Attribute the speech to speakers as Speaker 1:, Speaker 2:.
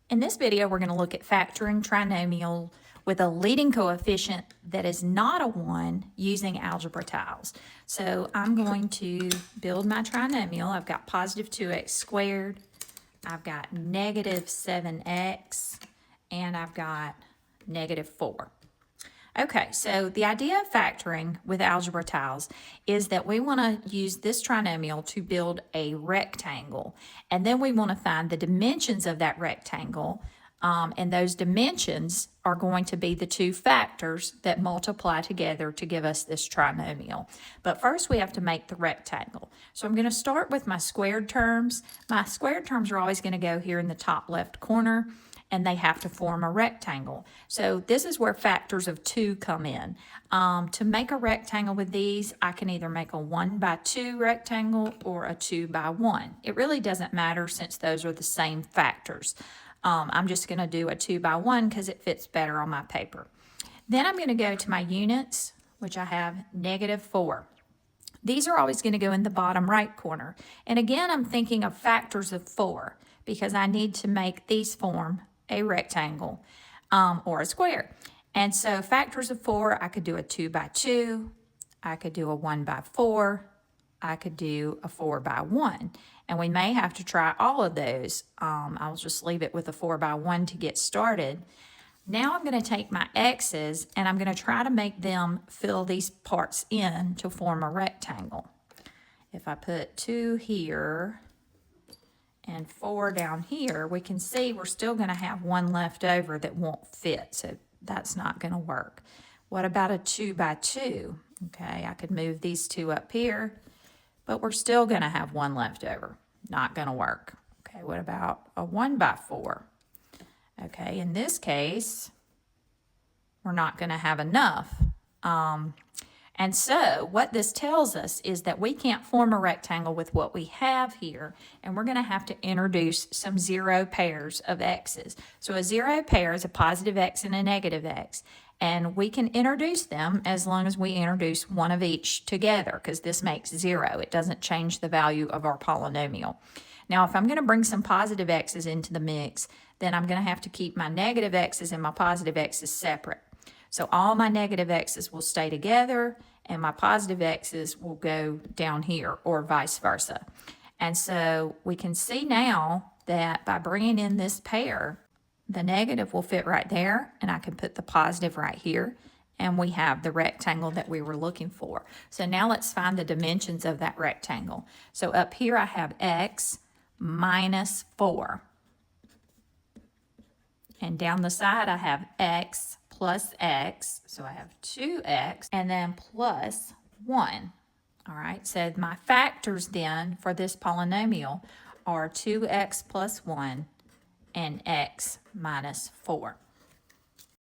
Speaker 1: In this video, we're going to look at factoring trinomial with a leading coefficient that is not a 1 using algebra tiles. So I'm going to build my trinomial. I've got positive 2x squared, I've got negative 7x, and I've got negative 4. Okay, so the idea of factoring with algebra tiles is that we want to use this trinomial to build a rectangle, and then we want to find the dimensions of that rectangle, and those dimensions are going to be the two factors that multiply together to give us this trinomial. But first we have to make the rectangle. So I'm going to start with my squared terms. My squared terms are always going to go here in the top left corner, and they have to form a rectangle. So this is where factors of 2 come in. To make a rectangle with these, I can either make a 1 by 2 rectangle or a 2 by 1. It really doesn't matter since those are the same factors. I'm just going to do a 2 by 1 because it fits better on my paper. Then I'm going to go to my units, which I have negative 4. These are always going to go in the bottom right corner. And again, I'm thinking of factors of 4 because I need to make these form a rectangle or a square. And so factors of 4, I could do a 2 by 2, I could do a 1 by 4, I could do a 4 by 1. And we may have to try all of those. I'll just leave it with a 4 by 1 to get started. Now I'm going to take my x's and I'm going to try to make them fill these parts in to form a rectangle. If I put 2 here and 4 down here, we can see we're still going to have 1 left over that won't fit, so that's not going to work. What about a 2 by 2? Okay, I could move these 2 up here, but we're still going to have 1 left over. Not going to work. Okay, what about a 1 by 4? Okay, in this case, we're not going to have enough. And so what this tells us is that we can't form a rectangle with what we have here, and we're going to have to introduce some 0 pairs of x's. So a 0 pair is a positive x and a negative x, and we can introduce them as long as we introduce one of each together, because this makes 0. It doesn't change the value of our polynomial. Now, if I'm going to bring some positive x's into the mix, then I'm going to have to keep my negative x's and my positive x's separate. So all my negative x's will stay together and my positive x's will go down here, or vice versa. And so we can see now that by bringing in this pair, the negative will fit right there, and I can put the positive right here, and we have the rectangle that we were looking for. So now let's find the dimensions of that rectangle. So up here I have x minus 4. And down the side I have x plus x, so I have 2x, and then plus 1. All right, so my factors then for this polynomial are 2x plus 1 and x minus 4.